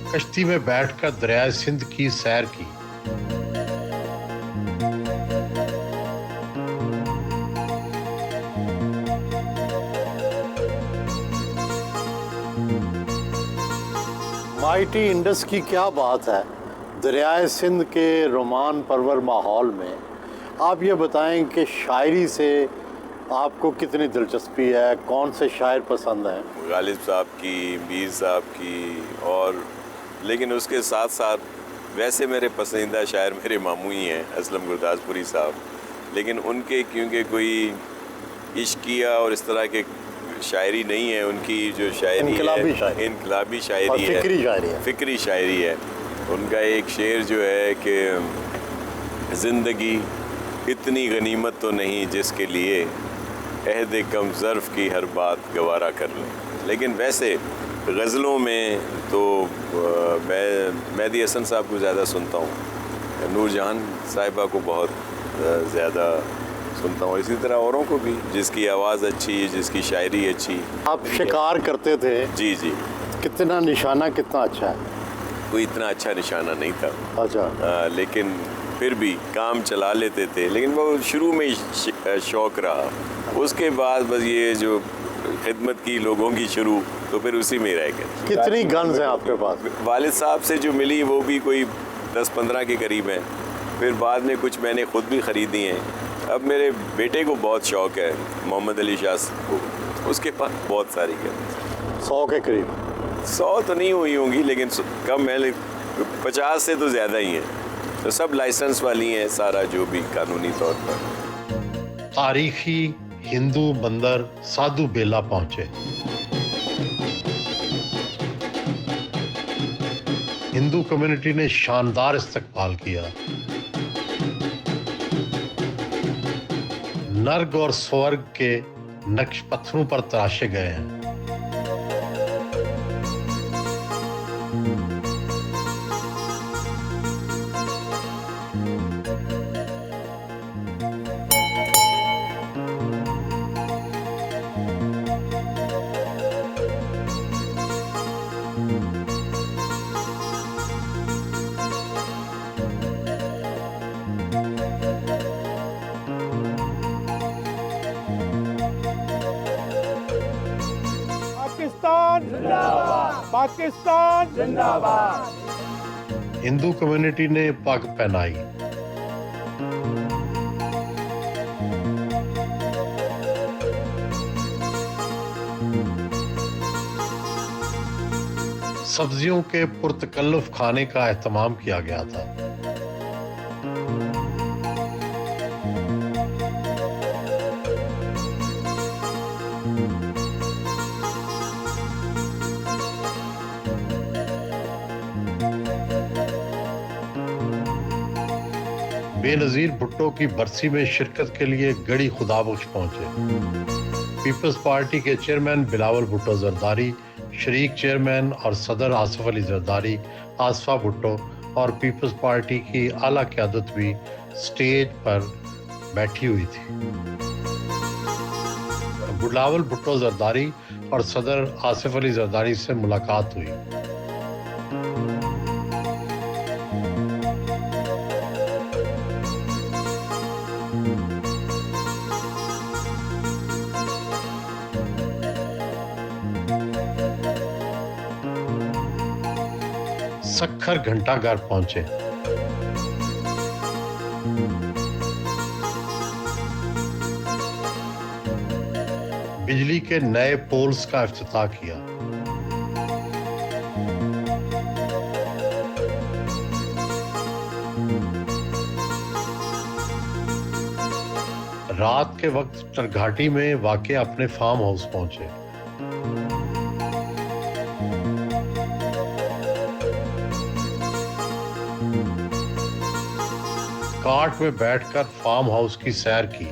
कश्ती में बैठकर दरियाए सिंध की सैर की। माइटी इंडस की क्या बात है। दरियाए सिंध के रोमान परवर माहौल में आप ये बताएं कि शायरी से आपको कितनी दिलचस्पी है, कौन से शायर पसंद हैं? गालिब साहब की, मीर साहब की, और लेकिन उसके साथ साथ वैसे मेरे पसंदीदा शायर मेरे मामू ही हैं, असलम गुरदासपुरी साहब। लेकिन उनके क्योंकि कोई इश्किया और इस तरह के शायरी नहीं है, उनकी जो शायरी है इनकलाबी शायरी है, फ़िक्री शायरी है। उनका एक शेर जो है कि ज़िंदगी इतनी गनीमत तो नहीं जिसके लिए अहद कम ज़र्फ़ की हर बात गवारा कर लें। लेकिन वैसे गज़लों में तो मैं मेहदी हसन साहब को ज़्यादा सुनता हूँ, नूर जहान साहिबा को बहुत ज़्यादा सुनता हूँ, इसी तरह औरों को भी जिसकी आवाज़ अच्छी, जिसकी शायरी अच्छी। आप शिकार करते थे? जी जी। कितना निशाना कितना अच्छा है? कोई इतना अच्छा निशाना नहीं था। अच्छा। लेकिन फिर भी काम चला लेते थे, लेकिन वो शुरू में ही शौक़ रहा। उसके बाद बस ये जो खिदमत की लोगों की शुरू, तो फिर उसी में रह गए। कितनी गन्स हैं आपके पास? वालिद साहब से जो मिली वो भी कोई 10-15 के करीब हैं। फिर बाद में कुछ मैंने ख़ुद भी ख़रीदी हैं। अब मेरे बेटे को बहुत शौक़ है, मोहम्मद अली शाह को, उसके पास बहुत सारी गन्स। 100 के करीब? 100 तो नहीं हुई होंगी, लेकिन कम है, 50 से तो ज़्यादा ही हैं। तो सब लाइसेंस वाली हैं, सारा जो भी कानूनी तौर पर। तारीखी हिंदू बंदर साधु बेला पहुंचे। हिंदू कम्युनिटी ने शानदार इस्तकबाल किया। नर्क और स्वर्ग के नक्श पत्थरों पर तराशे गए हैं। पाकिस्तान जिंदाबाद। हिंदू कम्युनिटी ने पग पहनाई। सब्जियों के पुरतकल्लुफ खाने का एहतमाम किया गया था। बेनज़ीर भुट्टो की बरसी में शिरकत के लिए गड़ी खुदाबख्श पहुंचे। पीपल्स पार्टी के चेयरमैन बिलावल भुट्टो जरदारी, शरीक चेयरमैन और सदर आसिफ अली जरदारी, आसफा भुट्टो और पीपल्स पार्टी की आला क़यादत भी स्टेज पर बैठी हुई थी। बिलावल भुट्टो जरदारी और सदर आसिफ अली जरदारी से मुलाकात हुई। सखर घंटाघर पहुंचे। बिजली के नए पोल्स का इफ्तिताह किया। रात के वक्त तरघाटी में वाक़े अपने फार्म हाउस पहुंचे। कार्ट में बैठकर फार्म हाउस की सैर की।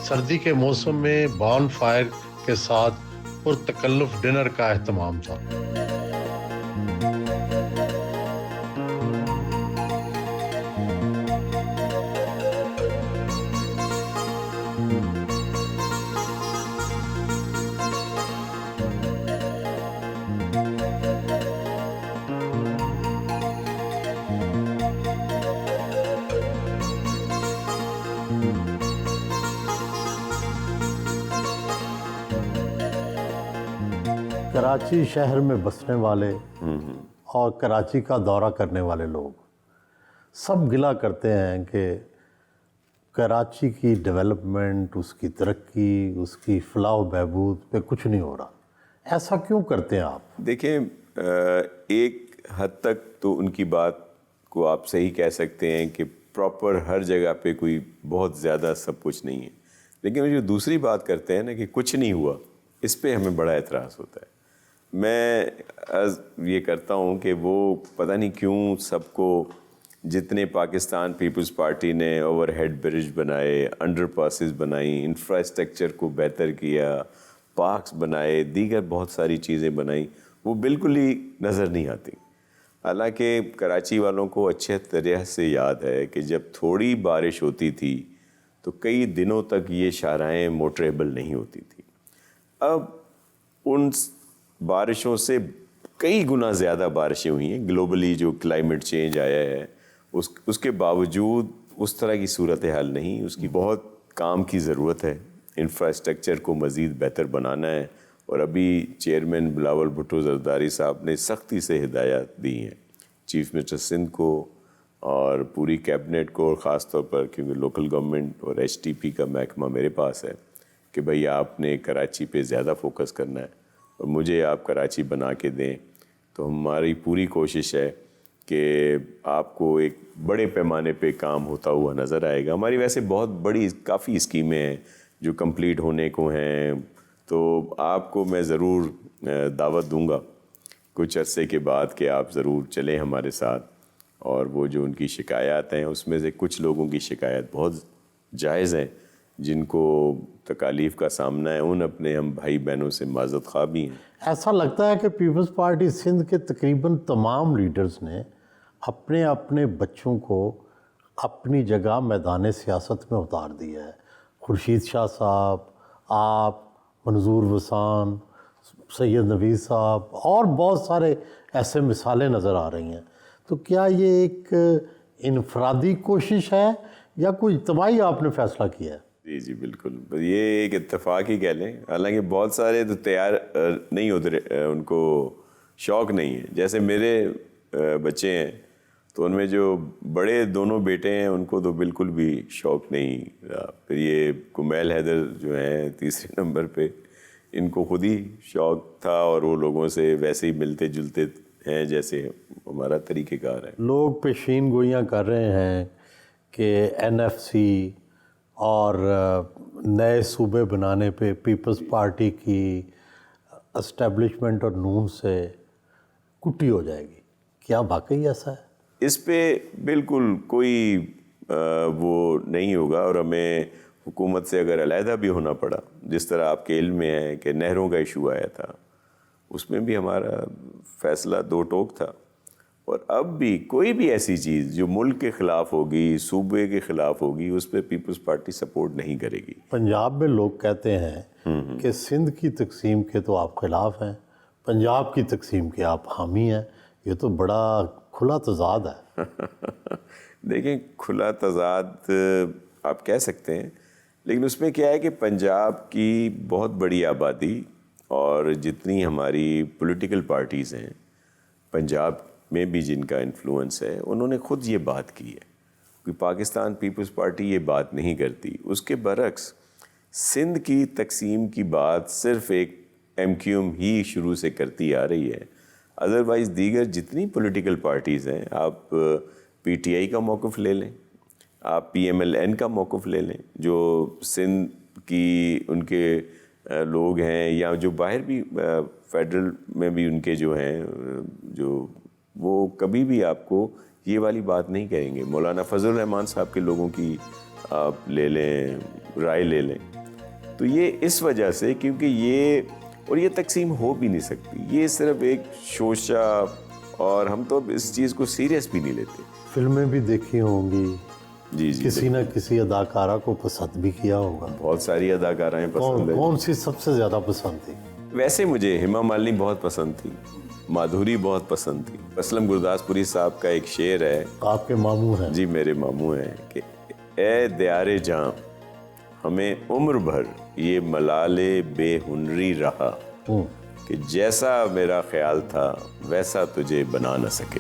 सर्दी के मौसम में बॉन फायर के साथ पुरतकल्लुफ डिनर का अहतमाम था। कराची शहर में बसने वाले और कराची का दौरा करने वाले लोग सब गिला करते हैं कि कराची की डेवलपमेंट, उसकी तरक्की, उसकी फलाह बहबूद पे कुछ नहीं हो रहा। ऐसा क्यों करते हैं आप? देखें, एक हद तक तो उनकी बात को आप सही कह सकते हैं कि प्रॉपर हर जगह पे कोई बहुत ज़्यादा सब कुछ नहीं है, लेकिन वो जो दूसरी बात करते हैं ना कि कुछ नहीं हुआ, इस पे हमें बड़ा एतराज़ होता है। मैं ये करता हूँ कि वो पता नहीं क्यों सबको, जितने पाकिस्तान पीपल्स पार्टी ने ओवरहेड ब्रिज बनाए, अंडर पासेस बनाई, इंफ्रास्ट्रक्चर को बेहतर किया, पार्क्स बनाए, दीगर बहुत सारी चीज़ें बनाई, वो बिल्कुल ही नज़र नहीं आती। हालांकि कराची वालों को अच्छे तरह से याद है कि जब थोड़ी बारिश होती थी तो कई दिनों तक ये शाहराहें मोटरेबल नहीं होती थी। अब उन बारिशों से कई गुना ज़्यादा बारिशें हुई हैं। ग्लोबली जो क्लाइमेट चेंज आया है उसके बावजूद उस तरह की सूरत हाल नहीं, उसकी बहुत काम की ज़रूरत है। इंफ्रास्ट्रक्चर को मज़ीद बेहतर बनाना है, और अभी चेयरमैन बिलावल भुट्टो ज़रदारी साहब ने सख्ती से हिदायत दी हैं चीफ मिनिस्टर सिंध को और पूरी कैबिनेट को, और ख़ास तौर पर क्योंकि लोकल गवर्नमेंट और HTP का महकमा मेरे पास है कि भाई आपने कराची पे ज़्यादा फोकस करना है और मुझे आप कराची बना के दें। तो हमारी पूरी कोशिश है कि आपको एक बड़े पैमाने पे काम होता हुआ नज़र आएगा। हमारी वैसे बहुत बड़ी काफ़ी स्कीमें हैं जो कंप्लीट होने को हैं, तो आपको मैं ज़रूर दावत दूंगा कुछ अरसे के बाद कि आप ज़रूर चलें हमारे साथ। और वो जो उनकी शिकायत हैं उसमें से कुछ लोगों की शिकायत बहुत जायज़ हैं, जिनको तकालीफ का सामना है, उन अपने हम भाई बहनों से माज़रत ख़्वाह भी हैं। ऐसा लगता है कि पीपल्स पार्टी सिंध के तकरीबन तमाम लीडर्स ने अपने अपने बच्चों को अपनी जगह मैदान सियासत में उतार दिया है। खुर्शीद शाह साहब, आप, मंजूर वसान, सैयद नवीज़ साहब और बहुत सारे ऐसे मिसालें नज़र आ रही हैं। तो क्या ये एक इनफरादी कोशिश है या कोई इज्तिमाई आपने फ़ैसला किया है? जी जी बिल्कुल, ये एक इत्तेफाक ही कह लें। हालांकि बहुत सारे तो तैयार नहीं होते, उनको शौक़ नहीं है। जैसे मेरे बच्चे हैं तो उनमें जो बड़े दोनों बेटे हैं उनको तो बिल्कुल भी शौक़ नहीं। फिर ये कुमैल हैदर जो हैं तीसरे नंबर पे, इनको खुद ही शौक़ था और वो लोगों से वैसे ही मिलते जुलते हैं जैसे हमारा तरीक़ेकार है। लोग पेशीन गोइयाँ कर रहे हैं कि NFC और नए सूबे बनाने पे पीपल्स पार्टी की एस्टेब्लिशमेंट और नून से कुटी हो जाएगी। क्या वाकई ऐसा है? इस पे बिल्कुल कोई वो नहीं होगा, और हमें हुकूमत से अगर अलहदा भी होना पड़ा, जिस तरह आपके इल्म में है कि नहरों का इशू आया था, उसमें भी हमारा फ़ैसला दो टोक था। और अब भी कोई भी ऐसी चीज़ जो मुल्क के ख़िलाफ़ होगी, सूबे के ख़िलाफ़ होगी, उस पर पीपल्स पार्टी सपोर्ट नहीं करेगी। पंजाब में लोग कहते हैं कि सिंध की तकसीम के तो आप ख़िलाफ़ हैं, पंजाब की तकसीम के आप हामी हैं। ये तो बड़ा खुला तज़ाद है। देखें, खुला तज़ाद आप कह सकते हैं, लेकिन उसमें क्या है कि पंजाब की बहुत बड़ी आबादी और जितनी हमारी पॉलिटिकल पार्टीज़ हैं पंजाब में भी जिनका इन्फ्लुएंस है, उन्होंने ख़ुद ये बात की है कि पाकिस्तान पीपल्स पार्टी ये बात नहीं करती। उसके बरक्स सिंध की तकसीम की बात सिर्फ़ एक MQM ही शुरू से करती आ रही है। अदरवाइज़ दीगर जितनी पॉलिटिकल पार्टीज़ हैं, आप PTI का मौक़िफ़ ले लें, आप PMLN का मौक़िफ़ ले लें, जो सिंध की उनके लोग हैं, या जो बाहर भी फेडरल में भी उनके जो हैं, जो वो कभी भी आपको ये वाली बात नहीं कहेंगे। मौलाना फजल रहमान साहब के लोगों की आप ले लें, राय ले लें, تو یہ اس وجہ سے کیونکہ یہ تقسیم ہو بھی نہیں سکتی، یہ صرف ایک شوشہ، اور ہم تو اس چیز کو سیریس بھی نہیں لیتے۔ فلمیں بھی دیکھی ہوں گی، جی کسی نہ کسی اداکارہ کو پسند بھی کیا ہوگا، بہت ساری اداکارائیں پسند ہیں۔ کون سی سب سے زیادہ پسند تھی؟ ویسے مجھے ہیما مالنی بہت پسند تھی، مادھوری بہت پسند تھی۔ اسلم گرداس پوری صاحب کا ایک شعر ہے، آپ کے ماموں ہیں؟ جی میرے ماموں ہیں، کہ اے دیار جاں ہمیں عمر بھر یہ ملال بے ہنری رہا، کہ جیسا میرا خیال تھا ویسا تجھے بنا نہ سکے۔